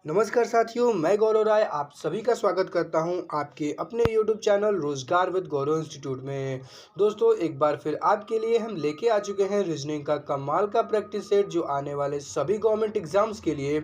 नमस्कार साथियों, मैं गौरव राय आप सभी का स्वागत करता हूं आपके अपने YouTube चैनल रोजगार विद गौरव इंस्टीट्यूट में। दोस्तों, एक बार फिर आपके लिए हम लेके आ चुके हैं रीजनिंग का कमाल का प्रैक्टिस सेट जो आने वाले सभी गवर्नमेंट एग्जाम्स के लिए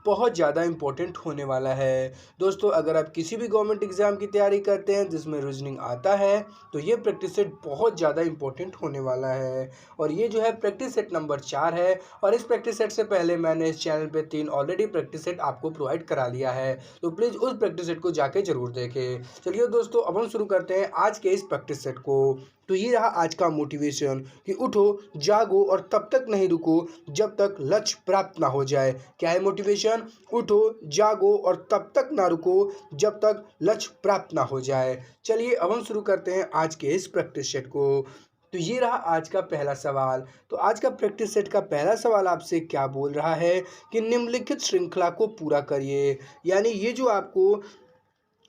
बहुत ज़्यादा इम्पोर्टेंट होने वाला है। दोस्तों, अगर आप किसी भी गवर्नमेंट एग्ज़ाम की तैयारी करते हैं जिसमें रीजनिंग आता है तो ये प्रैक्टिस सेट बहुत ज़्यादा इम्पोर्टेंट होने वाला है। और ये जो है प्रैक्टिस सेट नंबर 4 है। और इस प्रैक्टिस सेट से पहले मैंने इस चैनल पे 3 ऑलरेडी प्रैक्टिस सेट आपको प्रोवाइड करा लिया है, तो प्लीज़ उस प्रैक्टिस सेट को जाके ज़रूर देखें। चलिए दोस्तों, अब हम शुरू करते हैं आज के इस प्रैक्टिस सेट को। तो ये रहा आज का मोटिवेशन कि उठो, जागो और तब तक नहीं रुको जब तक लक्ष्य प्राप्त ना हो जाए। क्या है मोटिवेशन? उठो, जागो और तब तक ना रुको जब तक लक्ष्य प्राप्त ना हो जाए। चलिए अब हम शुरू करते हैं आज के इस प्रैक्टिस सेट को। तो ये रहा आज का पहला सवाल। तो आज का प्रैक्टिस सेट का पहला सवाल आपसे क्या बोल रहा है कि निम्नलिखित श्रृंखला को पूरा करिए। यानी ये जो आपको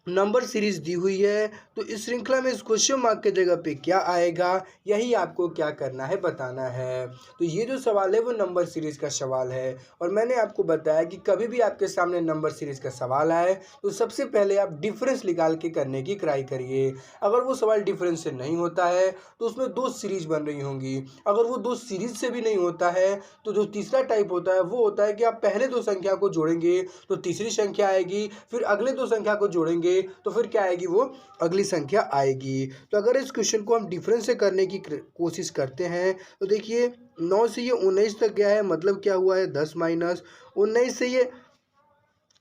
नंबर सीरीज दी हुई है, तो इस श्रृंखला में इस क्वेश्चन मार्क के जगह पे क्या आएगा, यही आपको क्या करना है, बताना है। तो ये जो सवाल है वो नंबर सीरीज का सवाल है। और मैंने आपको बताया कि कभी भी आपके सामने नंबर सीरीज का सवाल आए तो सबसे पहले आप डिफरेंस निकाल के करने की ट्राई करिए। अगर वो सवाल डिफरेंस से नहीं होता है तो उसमें दो सीरीज बन रही होंगी। अगर वो दो सीरीज से भी नहीं होता है तो जो तीसरा टाइप होता है वो होता है कि आप पहले दो संख्या को जोड़ेंगे तो तीसरी संख्या आएगी, फिर अगले दो संख्या को जोड़ेंगे तो फिर क्या आएगी, वो अगली संख्या आएगी। तो अगर इस क्वेश्चन को हम डिफरेंस से करने की कोशिश करते हैं तो देखिए 9 से ये 19 तक गया है, मतलब क्या हुआ है 10 माइनस 19 से ये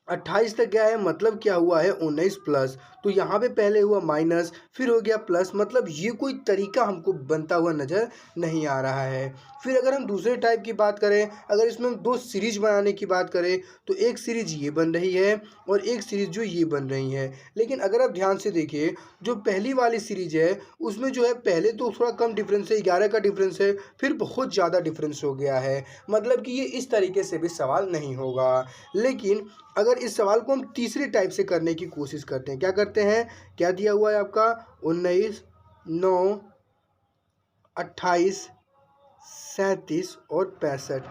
28 तक गया है, मतलब क्या हुआ है 19 प्लस। तो यहाँ पे पहले हुआ माइनस फिर हो गया प्लस, मतलब ये कोई तरीका हमको बनता हुआ नज़र नहीं आ रहा है। फिर अगर हम दूसरे टाइप की बात करें, अगर इसमें हम दो सीरीज बनाने की बात करें तो एक सीरीज ये बन रही है और एक सीरीज जो ये बन रही है। लेकिन अगर आप ध्यान से देखिए, जो पहली वाली सीरीज है उसमें जो है पहले तो थोड़ा कम डिफरेंस है, 11 का डिफरेंस है, फिर बहुत ज़्यादा डिफरेंस हो गया है, मतलब कि ये इस तरीके से भी सवाल नहीं होगा। लेकिन अगर इस सवाल को हम तीसरे टाइप से करने की कोशिश करते हैं, क्या करते हैं, क्या दिया हुआ है आपका 19, 9, 28, 37 और 65।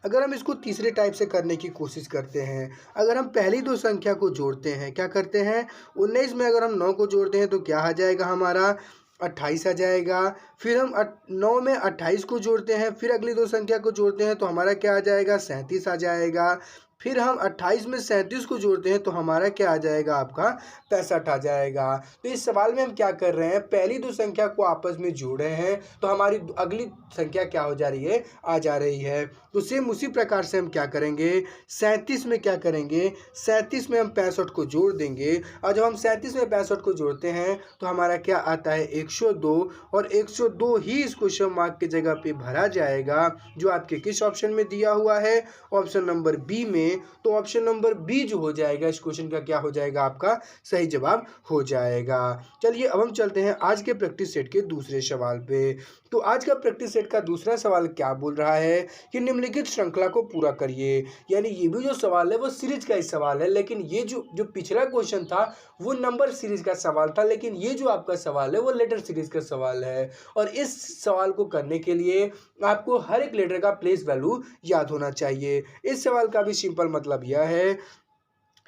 अगर हम इसको तीसरे टाइप से करने की कोशिश करते हैं, अगर हम पहली दो संख्या को जोड़ते हैं, क्या करते हैं 19 में अगर हम 9 को जोड़ते हैं तो क्या आ जाएगा हमारा 28 आ जाएगा। फिर हम 9 में 28 को जोड़ते हैं, फिर अगली दो संख्या को जोड़ते हैं तो हमारा क्या आ जाएगा 37 आ जाएगा। फिर हम 28 में 37 को जोड़ते हैं तो हमारा क्या आ जाएगा आपका 65 आ जाएगा। तो इस सवाल में हम क्या कर रहे हैं, पहली दो संख्या को आपस में जोड़ रहे हैं तो हमारी अगली संख्या क्या हो जा रही है, आ जा रही है। तो सेम उसी प्रकार से हम क्या करेंगे 37 में, क्या करेंगे 37 में हम 65 को जोड़ देंगे। और जब हम 37 में 65 को जोड़ते हैं तो हमारा क्या आता है 102। और 102 ही इस क्वेश्चन मार्क की जगह पे भरा जाएगा जो आपके किस ऑप्शन में दिया हुआ है, ऑप्शन नंबर बी में। तो ऑप्शन नंबर बी जो हो जाएगा इस क्वेश्चन का क्या हो जाएगा, आपका सही जवाब हो जाएगा। चलिए अब हम चलते हैं आज के प्रैक्टिस सेट के दूसरे सवाल पे। तो आज का प्रैक्टिस सेट का दूसरा सवाल क्या बोल रहा है कि निम्नलिखित श्रृंखला को पूरा करिए। यानी ये भी जो सवाल है वो सीरीज का ही सवाल है, लेकिन ये जो पिछला क्वेश्चन था वो नंबर सीरीज का सवाल था, लेकिन ये जो आपका सवाल है वो लेटर सीरीज का सवाल है। और इस सवाल को करने के लिए आपको हर एक लेटर का प्लेस वैल्यू याद होना चाहिए। इस सवाल का भी सिंपल मतलब यह है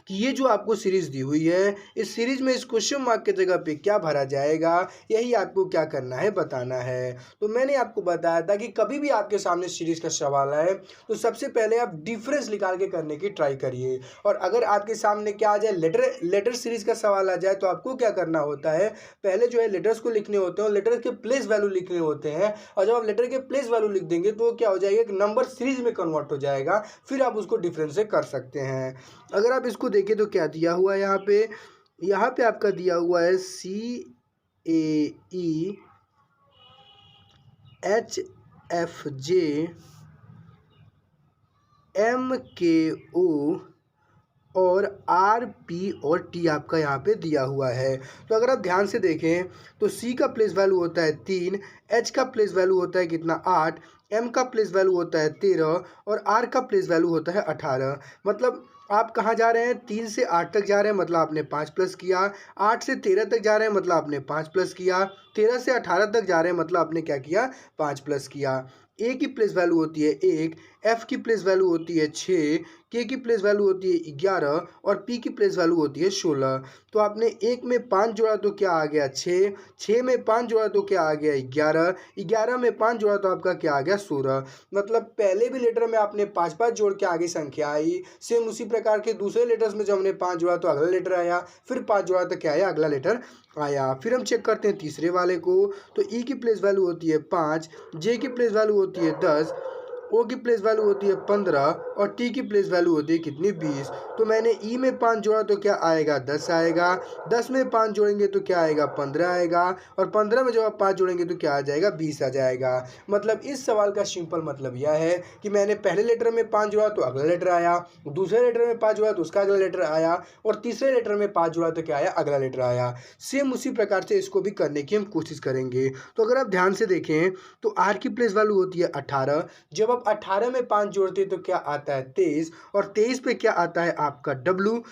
कि ये जो आपको सीरीज दी हुई है, इस सीरीज में इस क्वेश्चन मार्क के जगह पे क्या भरा जाएगा, यही आपको क्या करना है, बताना है। तो मैंने आपको बताया था कि कभी भी आपके सामने सीरीज का सवाल आए तो सबसे पहले आप डिफरेंस निकाल के करने की ट्राई करिए। और अगर आपके सामने क्या आ जाए, लेटर सीरीज का सवाल आ जाए, तो आपको क्या करना होता है, पहले जो है लेटर्स को लिखने होते हैं और लेटर के प्लेस वैल्यू लिखने होते हैं। और जब आप लेटर के प्लेस वैल्यू लिख देंगे तो क्या हो जाएगा, एक नंबर सीरीज में कन्वर्ट हो जाएगा, फिर आप उसको डिफरेंस से कर सकते हैं। अगर आप इसको देखिए तो क्या दिया हुआ है यहाँ पे आपका दिया हुआ है CAEHFJ MKO और RP और T आपका यहाँ पे दिया हुआ है। तो अगर आप ध्यान से देखें तो C का प्लेस वैल्यू होता है 3, H का प्लेस वैल्यू होता है कितना 8, M का प्लेस वैल्यू होता है 13 और R का प्लेस वैल्यू होता है 18। मतलब आप कहाँ जा रहे हैं, 3 से 8 तक जा रहे हैं, मतलब आपने 5 प्लस किया। 8 से 13 तक जा रहे हैं, मतलब आपने 5 प्लस किया। 13 से 18 तक जा रहे हैं, मतलब आपने क्या किया, 5 प्लस किया। ए की प्लेस वैल्यू होती है 1, एफ की प्लेस वैल्यू होती है 6, के की प्लेस वैल्यू होती है 11 और पी की प्लेस वैल्यू होती है 16। तो आपने 1 में 5 जोड़ा तो क्या आ गया 6, 6 में 5 जोड़ा तो क्या आ गया 11, 11 में 5 जोड़ा तो आपका क्या आ गया 16। मतलब पहले भी लेटर में आपने 5 जोड़ के आगे संख्या आई, सेम उसी प्रकार के दूसरे लेटर्स में जब हमने 5 जोड़ा तो अगला लेटर आया, फिर 5 जोड़ा तो क्या आया अगला लेटर आया। फिर हम चेक करते हैं तीसरे वाले को। तो ई की प्लेस वैल्यू होती है 5, जे की प्लेस वैल्यू होती है 10, ओ की प्लेस वैल्यू होती है 15 और टी की प्लेस वैल्यू होती है कितनी 20। तो मैंने ई में 5 जोड़ा तो क्या आएगा 10 आएगा, 10 में 5 जोड़ेंगे तो क्या आएगा 15 आएगा और 15 में जब आप 5 जोड़ेंगे तो क्या आ जाएगा 20 आ जाएगा। मतलब इस सवाल का सिंपल मतलब यह है कि मैंने पहले लेटर में 5 जोड़ा तो अगला लेटर आया, दूसरे लेटर में 5 जोड़ा तो उसका अगला लेटर आया और तीसरे लेटर में 5 जोड़ा तो क्या आया अगला लेटर आया। सेम उसी प्रकार से इसको भी करने की हम कोशिश करेंगे। तो अगर आप ध्यान से देखें तो आर की प्लेस वैल्यू होती है 18, जब आप 18 में 5 जोड़ते हैं तो क्या आता है 23 और 23 पे क्या आता है आपका डब्लू।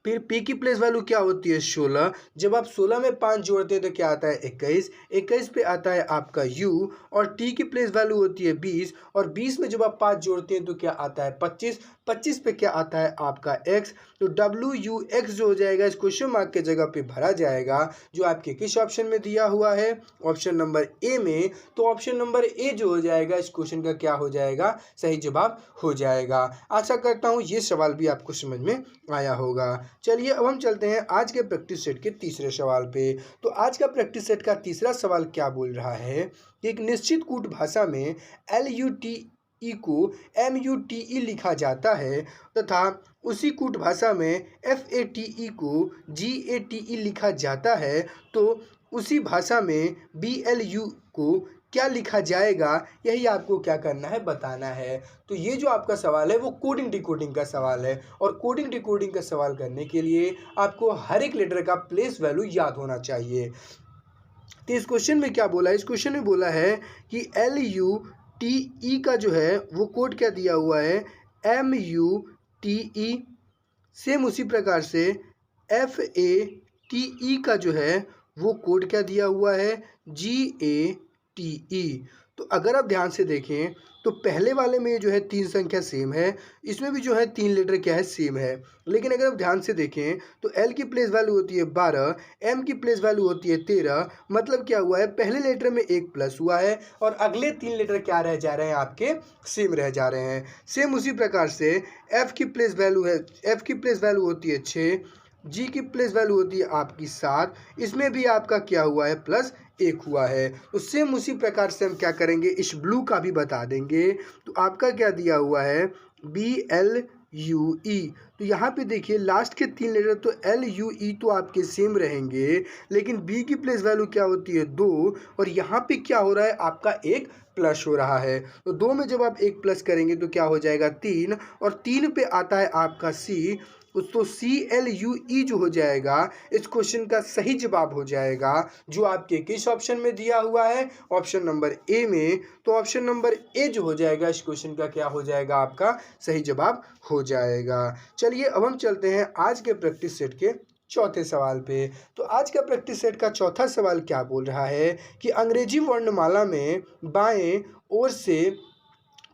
फिर पी की प्लेस वैल्यू क्या होती है 16, जब आप 16 में 5 जोड़ते हैं तो क्या आता है 21, 21 पे आता है आपका यू और टी की प्लेस वैल्यू होती है 20 और 20 में जब आप 5 जोड़ते हैं तो क्या आता है 25, 25 पे क्या आता है आपका एक्स। तो डब्ल्यू यू एक्स जो हो जाएगा इस क्वेश्चन मार्क के जगह पे भरा जाएगा जो आपके किस ऑप्शन में दिया हुआ है, ऑप्शन नंबर ए में। तो ऑप्शन नंबर ए जो हो जाएगा इस क्वेश्चन का क्या हो जाएगा सही जवाब हो जाएगा। आशा करता हूँ ये सवाल भी आपको समझ में आया होगा। चलिए अब हम चलते हैं आज के प्रैक्टिस सेट के तीसरे सवाल पे। तो आज का प्रैक्टिस सेट का तीसरा सवाल क्या बोल रहा है कि एक निश्चित कूट भाषा में LUTE को MUTE लिखा जाता है तथा उसी कूट भाषा में FATE को GATE लिखा जाता है, तो उसी भाषा में BLU को क्या लिखा जाएगा, यही आपको क्या करना है बताना है। तो ये जो आपका सवाल है वो कोडिंग डिकोडिंग का सवाल है और कोडिंग डिकोडिंग का सवाल करने के लिए आपको हर एक लेटर का प्लेस वैल्यू याद होना चाहिए। तो इस क्वेश्चन में क्या बोला है, इस क्वेश्चन में बोला है कि LUTE का जो है वो कोड क्या दिया हुआ है MUTE। सेम उसी प्रकार से FATE का जो है वो कोड क्या दिया हुआ है GATE। तो अगर आप ध्यान से देखें तो पहले वाले में जो है 3 संख्या सेम है, इसमें भी जो है 3 लेटर क्या है सेम है। लेकिन अगर आप ध्यान से देखें तो L की प्लेस वैल्यू होती है 12, M की प्लेस वैल्यू होती है 13। मतलब क्या हुआ है पहले लेटर में एक प्लस हुआ है और अगले 3 लेटर क्या रह जा रहे हैं आपके सेम रह जा रहे हैं। सेम उसी प्रकार से F की प्लेस वैल्यू होती है 6, जी की प्लेस वैल्यू होती है आपकी 7, इसमें भी आपका क्या हुआ है प्लस 1 हुआ है। तो सेम उसी प्रकार से हम क्या करेंगे इस ब्लू का भी बता देंगे। तो आपका क्या दिया हुआ है BLUE। तो यहाँ पे देखिए लास्ट के 3 लेटर तो LUE तो आपके सेम रहेंगे, लेकिन B की प्लेस वैल्यू क्या होती है 2 और यहाँ पे क्या हो रहा है आपका एक प्लस हो रहा है। तो 2 में जब आप एक प्लस करेंगे तो क्या हो जाएगा 3 और 3 पे आता है आपका C। तो CLUE जो हो जाएगा इस क्वेश्चन का सही जवाब हो जाएगा जो आपके किस ऑप्शन में दिया हुआ है ऑप्शन नंबर ए में। तो ऑप्शन नंबर ए जो हो जाएगा इस क्वेश्चन का क्या हो जाएगा आपका सही जवाब हो जाएगा। चलिए अब हम चलते हैं आज के प्रैक्टिस सेट के चौथे सवाल पे। तो आज का प्रैक्टिस सेट का चौथा सवाल क्या बोल रहा है कि अंग्रेजी वर्णमाला में बाएं ओर से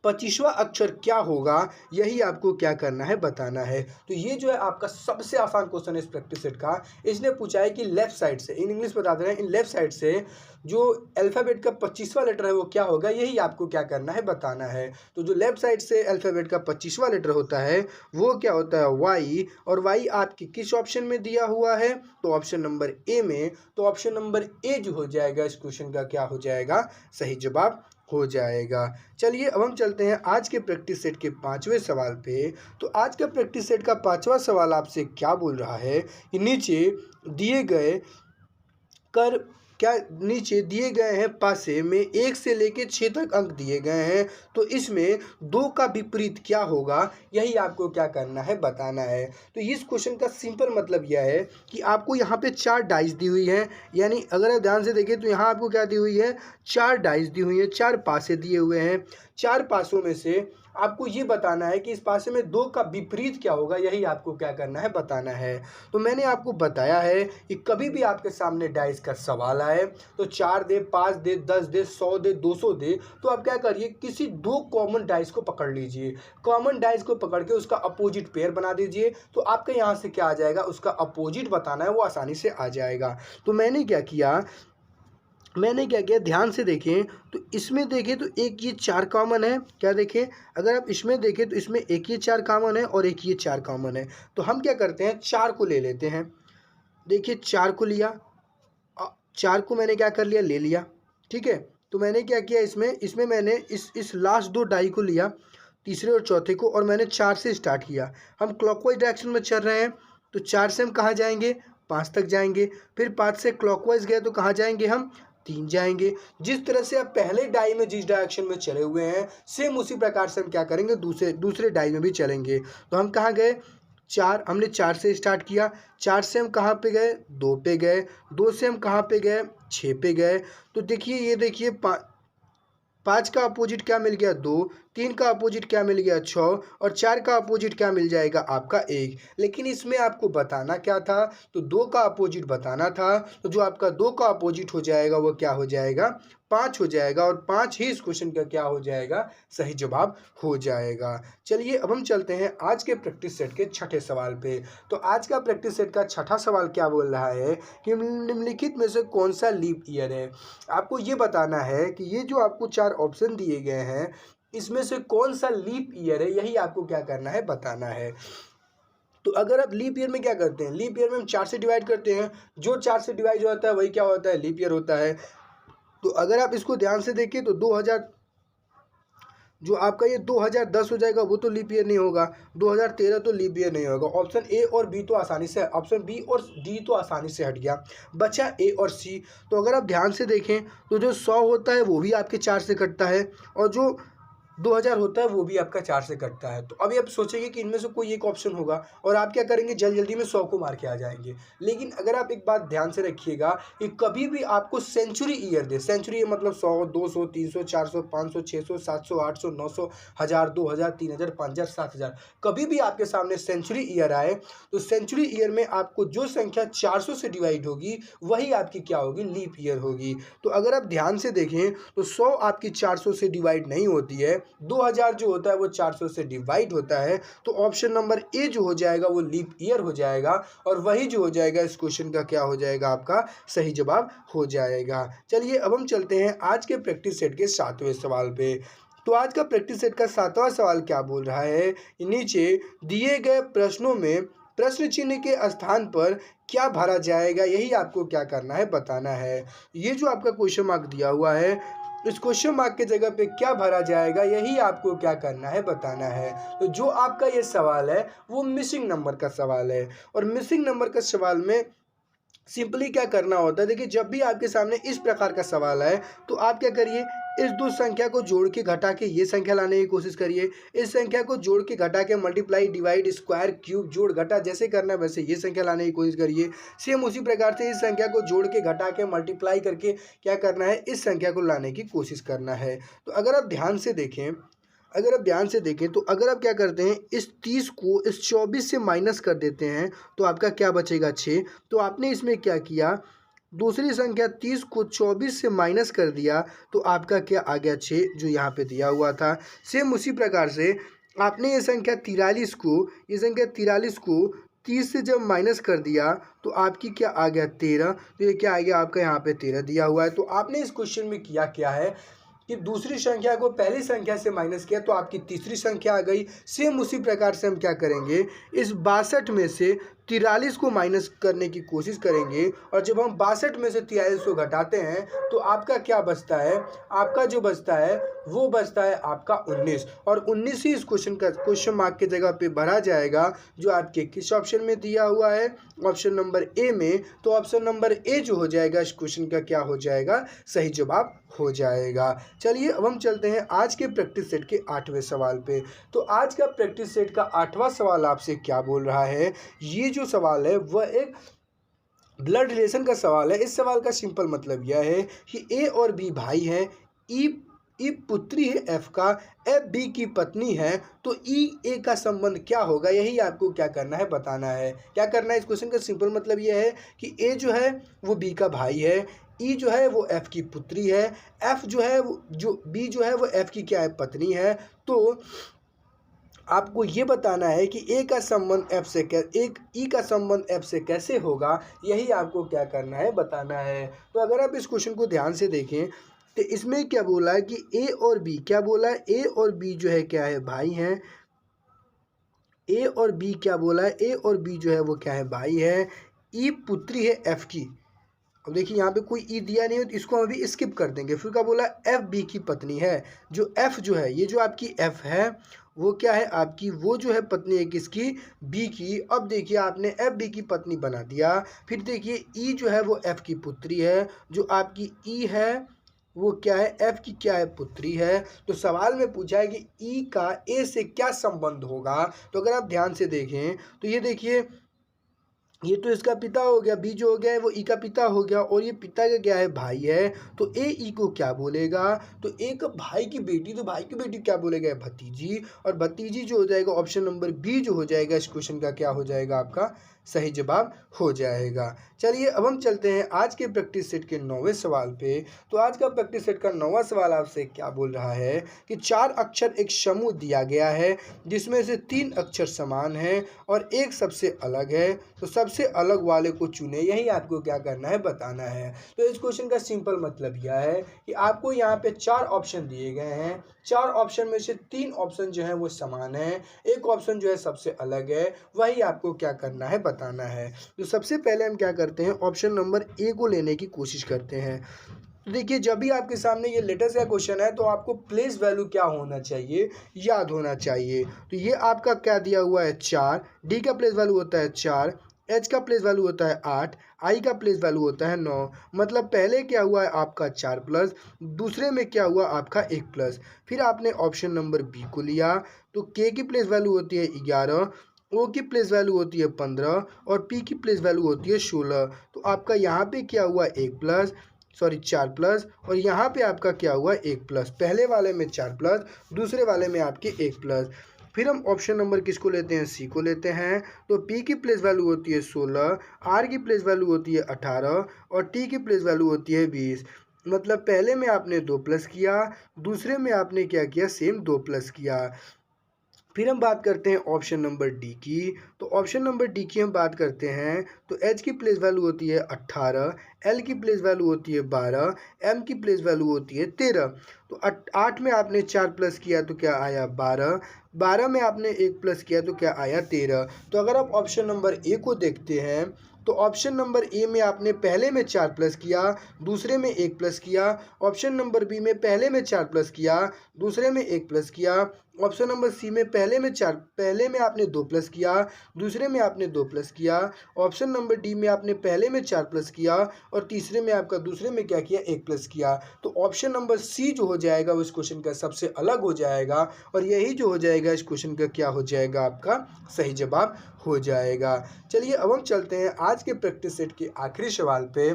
25वां अक्षर क्या होगा, यही आपको क्या करना है बताना है। तो ये जो है आपका सबसे आसान क्वेश्चन है इस प्रैक्टिस सेट का। इसने पूछा है कि लेफ्ट साइड से, इन इंग्लिश बता दे रहे हैं, इन लेफ्ट साइड से जो अल्फ़ाबेट का 25वां लेटर है वो क्या होगा, यही आपको क्या करना है बताना है। तो जो लेफ्ट साइड से अल्फ़ाबेट का 25वां लेटर होता है वो क्या होता है वाई, और वाई आपकी किस ऑप्शन में दिया हुआ है तो ऑप्शन नंबर ए में। तो ऑप्शन नंबर ए जो हो जाएगा इस क्वेश्चन का क्या हो जाएगा सही जवाब हो जाएगा। चलिए अब हम चलते हैं आज के प्रैक्टिस सेट के 5वें सवाल पे। तो आज का प्रैक्टिस सेट का 5वां सवाल आपसे क्या बोल रहा है कि नीचे दिए गए हैं पासे में 1 से लेकर 6 तक अंक दिए गए हैं, तो इसमें 2 का विपरीत क्या होगा, यही आपको क्या करना है बताना है। तो इस क्वेश्चन का सिंपल मतलब यह है कि आपको यहाँ पे 4 डाइस दी हुई हैं, यानी अगर आप ध्यान से देखें तो यहाँ आपको क्या दी हुई है 4 डाइस दी हुई हैं, 4 पासे दिए हुए हैं। 4 पासों में से आपको ये बताना है कि इस पासे में 2 का विपरीत क्या होगा, यही आपको क्या करना है, बताना है। तो मैंने आपको बताया है कि कभी भी आपके सामने डाइस का सवाल आए तो 4 दे, 5 दे, 10 दे, 100 दे, 200 दे, तो आप क्या करिए, किसी 2 कॉमन डाइस को पकड़ लीजिए। कॉमन डाइस को पकड़ के उसका अपोजिट पेयर बना दीजिए, तो आपके यहाँ से क्या आ जाएगा, उसका अपोजिट बताना है, वो आसानी से आ जाएगा। तो मैंने क्या किया, ध्यान से देखें तो इसमें देखें तो एक ये 4 कॉमन है, क्या देखें, अगर आप इसमें देखें तो इसमें एक ये 4 कॉमन है और एक ये 4 कॉमन है। तो हम क्या करते हैं, 4 को ले लेते हैं। देखिए 4 को लिया, 4 को मैंने क्या कर लिया, ले लिया, ठीक है। तो मैंने क्या किया, इसमें मैंने इस लास्ट 2 डाई को लिया, तीसरे और चौथे को, और मैंने 4 से स्टार्ट किया। हम क्लॉकवाइज डायरेक्शन में चल रहे हैं, तो 4 से हम कहाँ जाएंगे, 5 तक जाएंगे। फिर 5 से क्लॉकवाइज गए तो कहाँ जाएंगे, हम 3 जाएंगे। जिस तरह से आप पहले डाई में जिस डायरेक्शन में चले हुए हैं, सेम उसी प्रकार से हम क्या करेंगे, दूसरे डाई में भी चलेंगे। तो हम कहाँ गए, 4, हमने 4 से स्टार्ट किया। 4 से हम कहाँ पे गए, 2 पे गए। 2 से हम कहाँ पे गए, 6 पे गए। तो देखिए, ये देखिए, 5 का अपोजिट क्या मिल गया, 2। 3 का अपोजिट क्या मिल गया, 6। और 4 का अपोजिट क्या मिल जाएगा, आपका 1। लेकिन इसमें आपको बताना क्या था, तो 2 का अपोजिट बताना था। तो जो आपका 2 का अपोजिट हो जाएगा वो क्या हो जाएगा, 5 हो जाएगा। और 5 ही इस क्वेश्चन का क्या हो जाएगा, सही जवाब हो जाएगा। चलिए अब हम चलते हैं आज के प्रैक्टिस सेट के छठे सवाल पे। तो आज का प्रैक्टिस सेट का छठा सवाल क्या बोल रहा है कि निम्नलिखित में से कौन सा लीप ईयर है। आपको ये बताना है कि ये जो आपको 4 ऑप्शन दिए गए हैं, इसमें से कौन सा लीप ईयर है, यही आपको क्या करना है, बताना है। तो अगर आप लीप ईयर में क्या करते हैं, लीप ईयर में हम 4 से डिवाइड करते हैं। जो 4 से डिवाइड होता है वही क्या होता है, लीप ईयर होता है। तो अगर आप इसको ध्यान से देखें तो 2000, जो आपका ये 2010 हो जाएगा वो तो लीप ईयर नहीं होगा। 2013 तो लीप ईयर नहीं होगा। ऑप्शन ए और बी तो आसानी से, ऑप्शन बी और डी तो आसानी से हट गया, बचा ए और सी। तो अगर आप ध्यान से देखें तो जो 100 होता है वो भी आपके 4 से कटता है, और जो 2000 होता है वो भी आपका 4 से कटता है। तो अभी आप सोचेंगे कि इनमें से कोई एक ऑप्शन होगा, और आप क्या करेंगे, जल्दी में 100 को मार के आ जाएंगे। लेकिन अगर आप एक बात ध्यान से रखिएगा कि कभी भी आपको सेंचुरी ईयर दे, सेंचुरी मतलब 100, 200, 300, 400, 500, 600, 700, 800, 900, 1000, 2000, 3000, 5000, 7000, कभी भी आपके सामने सेंचुरी ईयर आए तो सेंचुरी ईयर में आपको जो संख्या 400 से डिवाइड होगी वही आपकी क्या होगी, लीप ईयर होगी। तो अगर आप ध्यान से देखें तो 100 आपकी 400 से डिवाइड नहीं होती है, 2000 जो होता है वो 400 से डिवाइड होता है। तो ऑप्शन नंबर ए जो हो जाएगा वो लीप ईयर हो जाएगा, और वही जो हो जाएगा इस क्वेश्चन का क्या हो जाएगा, आपका सही जवाब हो जाएगा। चलिए अब हम चलते हैं आज के प्रैक्टिस सेट के 7वें सवाल पे। तो आज का प्रैक्टिस सेट का 7वां सवाल क्या बोल रहा है, नीचे दिए गए प्रश्नों में प्रश्न चिन्ह के स्थान पर क्या भरा जाएगा, यही आपको क्या करना है, बताना है। ये जो आपका क्वेश्चन मार्क दिया हुआ है, इस क्वेश्चन मार्क के जगह पे क्या भरा जाएगा, यही आपको क्या करना है, बताना है। तो जो आपका ये सवाल है वो मिसिंग नंबर का सवाल है, और मिसिंग नंबर का सवाल में सिंपली क्या करना होता है, देखिए जब भी आपके सामने इस प्रकार का सवाल आए तो आप क्या करिए, इस दो संख्या को जोड़ के घटा के ये संख्या लाने की कोशिश करिए। इस संख्या को जोड़ के घटा के मल्टीप्लाई, डिवाइड, स्क्वायर, क्यूब, जोड़ घटा जैसे करना है वैसे ये संख्या लाने की कोशिश करिए। सेम उसी प्रकार से इस संख्या को जोड़ के घटा के मल्टीप्लाई करके क्या करना है, इस संख्या को लाने की कोशिश करना है। तो अगर आप ध्यान से देखें तो अगर आप क्या करते हैं, इस 30 को इस 24 से माइनस कर देते हैं तो आपका क्या बचेगा, 6। तो आपने इसमें क्या किया, दूसरी संख्या 30 को 24 से माइनस कर दिया तो आपका क्या आ गया, 6, जो यहाँ पे दिया हुआ था। सेम उसी प्रकार से आपने ये संख्या 43 को 30 से जब माइनस कर दिया तो आपकी क्या आ गया, 13। तो ये क्या आ गया, आपका यहाँ पे 13 दिया हुआ है। तो आपने इस क्वेश्चन में किया क्या है कि दूसरी संख्या को पहली संख्या से माइनस किया तो आपकी तीसरी संख्या आ गई। सेम उसी प्रकार से हम क्या करेंगे, इस 62 में से 43 को माइनस करने की कोशिश करेंगे, और जब हम 62 में से 43 को घटाते हैं तो आपका क्या बचता है, आपका जो बचता है वो बचता है आपका 19, और 19 ही इस क्वेश्चन मार्क की जगह पे भरा जाएगा, जो आपके किस ऑप्शन में दिया हुआ है, ऑप्शन नंबर ए में। तो ऑप्शन नंबर ए जो हो जाएगा इस क्वेश्चन का क्या हो जाएगा, सही जवाब हो जाएगा। चलिए अब हम चलते हैं आज के प्रैक्टिस सेट के 8वें सवाल पे। तो आज का प्रैक्टिस सेट का 8वां सवाल आपसे क्या बोल रहा है, ये जो सवाल है वह एक ब्लड रिलेशन का सवाल है। इस सवाल का सिंपल मतलब यह है कि ए और बी भाई हैं, ई पुत्री है एफ का, एफ बी की पत्नी है, तो ई ए का संबंध क्या होगा, यही आपको क्या करना है बताना है। क्या करना है, इस क्वेश्चन का सिंपल मतलब ये है कि ए जो है वो बी का भाई है, ई जो है वो एफ की पुत्री है, एफ जो है वो जो बी जो है वो एफ की क्या है, पत्नी है। तो आपको ये बताना है कि ए का संबंध एफ से एक ई का संबंध एफ से कैसे होगा, यही आपको क्या करना है बताना है। तो अगर आप इस क्वेश्चन को ध्यान से देखें तो इसमें क्या बोला है कि ए और बी, क्या बोला है, ए और बी जो है क्या है, भाई हैं। ए और बी क्या बोला है, ए और बी जो है वो क्या है, भाई है। ई पुत्री है एफ की। अब देखिए यहाँ पे कोई ई दिया नहीं है तो इसको हम अभी स्किप कर देंगे। फिर क्या बोला, एफ बी की पत्नी है। जो एफ जो है, ये जो आपकी एफ है वो क्या है आपकी, वो जो है पत्नी है किसकी, बी की। अब देखिए आपने एफ बी की पत्नी बना दिया। फिर देखिए ई जो है वो एफ की पुत्री है, जो आपकी ई है वो क्या है, एफ की क्या है, पुत्री है। तो सवाल में पूछा है कि ई का ए से क्या संबंध होगा। तो अगर आप ध्यान से देखें तो ये देखिए, ये तो इसका पिता हो गया, बी जो हो गया है वो ई का पिता हो गया, और ये पिता का क्या है, भाई है। तो ए ई को क्या बोलेगा, तो ए का भाई की बेटी, तो भाई की बेटी क्या बोलेगा, भतीजी। और भतीजी जो हो जाएगा ऑप्शन नंबर बी जो हो जाएगा इस क्वेश्चन का क्या हो जाएगा, आपका सही जवाब हो जाएगा। चलिए अब हम चलते हैं आज के प्रैक्टिस सेट के 9वें सवाल पे। तो आज का प्रैक्टिस सेट का 9वां सवाल आपसे क्या बोल रहा है कि 4 अक्षर एक समूह दिया गया है जिसमें से 3 अक्षर समान हैं और एक सबसे अलग है, तो सबसे अलग वाले को चुने, यही आपको क्या करना है बताना है। तो इस क्वेश्चन का सिंपल मतलब यह है कि आपको यहाँ पे 4 ऑप्शन दिए गए हैं, 4 ऑप्शन में से 3 ऑप्शन जो है वो समान है, एक ऑप्शन जो है सबसे अलग है, वही आपको क्या करना है बताना है। तो सबसे पहले हम क्या करते हैं, ऑप्शन नंबर ए को लेने की कोशिश करते हैं। तो देखिए जब भी आपके सामने ये लेटेस्ट का क्वेश्चन है तो आपको प्लेस वैल्यू क्या होना चाहिए, याद होना चाहिए। तो ये आपका क्या दिया हुआ है, 4, डी का प्लेस वैल्यू होता है 4, एच का प्लेस वैल्यू होता है 8, आई का प्लेस वैल्यू होता है 9। मतलब पहले क्या हुआ है आपका 4 प्लस, दूसरे में क्या हुआ आपका 1 प्लस। फिर आपने ऑप्शन नंबर बी को लिया, तो के की प्लेस वैल्यू होती है 11, ओ की प्लेस वैल्यू होती है 15 और पी की प्लेस वैल्यू होती है 16। तो आपका यहाँ पे क्या हुआ 1 प्लस, सॉरी 4 प्लस, और यहाँ पे आपका क्या हुआ 1 प्लस। पहले वाले में 4 प्लस, दूसरे वाले में आपके 1 प्लस। फिर हम ऑप्शन नंबर किसको लेते हैं, सी को लेते हैं। तो पी की प्लेस वैल्यू होती है 16, आर की प्लेस वैल्यू होती है 18 और टी की प्लेस वैल्यू होती है 20। मतलब पहले में आपने 2 प्लस किया, दूसरे में आपने क्या किया, सेम 2 प्लस किया। फिर हम बात करते हैं ऑप्शन नंबर डी की। तो ऑप्शन नंबर डी की हम बात करते हैं तो एच की प्लेस वैल्यू होती है 18, एल की प्लेस वैल्यू होती है 12, एम की प्लेस वैल्यू होती है 13। तो 8 में आपने 4 प्लस किया तो क्या आया 12, 12 में आपने 1 प्लस किया तो क्या आया 13। तो अगर आप ऑप्शन नंबर ए को देखते हैं तो ऑप्शन नंबर ए में आपने पहले में 4 प्लस किया, दूसरे में 1 प्लस किया। ऑप्शन नंबर बी में पहले में 4 प्लस किया, दूसरे में 1 प्लस किया। ऑप्शन नंबर सी में पहले में आपने 2 प्लस किया, दूसरे में आपने 2 प्लस किया। ऑप्शन नंबर डी में आपने पहले में 4 प्लस किया और तीसरे में आपका दूसरे में क्या किया, 1 प्लस किया। तो ऑप्शन नंबर सी जो हो जाएगा वो इस क्वेश्चन का सबसे अलग हो जाएगा, और यही जो हो जाएगा इस क्वेश्चन का क्या हो जाएगा, आपका सही जवाब हो जाएगा। चलिए अब हम चलते हैं आज के प्रैक्टिस सेट के आखिरी सवाल पे।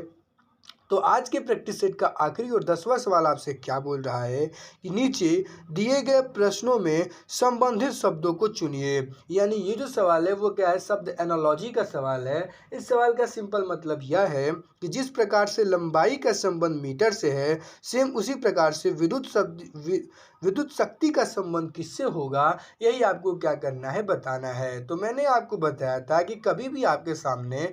तो आज के प्रैक्टिस सेट का आखिरी और 10वां सवाल आपसे क्या बोल रहा है कि नीचे दिए गए प्रश्नों में संबंधित शब्दों को चुनिए। यानी ये जो सवाल है वो क्या है, शब्द एनालॉजी का सवाल है। इस सवाल का सिंपल मतलब यह है कि जिस प्रकार से लंबाई का संबंध मीटर से है, सेम उसी प्रकार से विद्युत शक्ति का संबंध किससे होगा, यही आपको क्या करना है बताना है। तो मैंने आपको बताया था कि कभी भी आपके सामने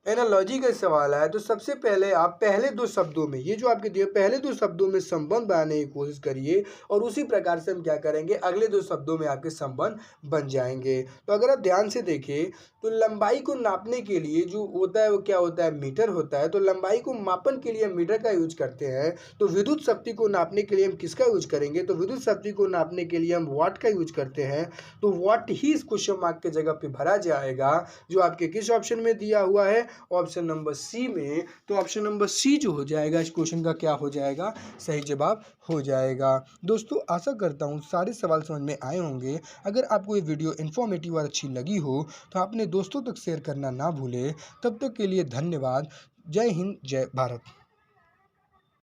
एनालॉजी का सवाल आया तो सबसे पहले आप पहले 2 शब्दों में, ये जो आपके दिए पहले 2 शब्दों में संबंध बनाने की कोशिश करिए, और उसी प्रकार से हम क्या करेंगे, अगले 2 शब्दों में आपके संबंध बन जाएंगे। तो अगर आप ध्यान से देखें तो लंबाई को नापने के लिए जो होता है वो क्या होता है, मीटर होता है। तो लंबाई को मापन के लिए हम मीटर का यूज करते हैं। तो विद्युत शक्ति को नापने के लिए हम किसका यूज करेंगे, तो विद्युत शक्ति को नापने के लिए हम वाट का यूज करते हैं। तो वाट ही इस क्वेश्चन मार्क के जगह पे भरा जाएगा, जो आपके किस ऑप्शन में दिया हुआ है, ऑप्शन नंबर सी में। तो ऑप्शन नंबर सी जो हो जाएगा इस क्वेश्चन का क्या हो जाएगा, सही जवाब हो जाएगा। दोस्तों आशा करता हूँ सारे सवाल समझ में आए होंगे। अगर आपको ये वीडियो इन्फॉर्मेटिव और अच्छी लगी हो तो अपने दोस्तों तक शेयर करना ना भूलें। तब तक के लिए धन्यवाद। जय हिंद, जय भारत।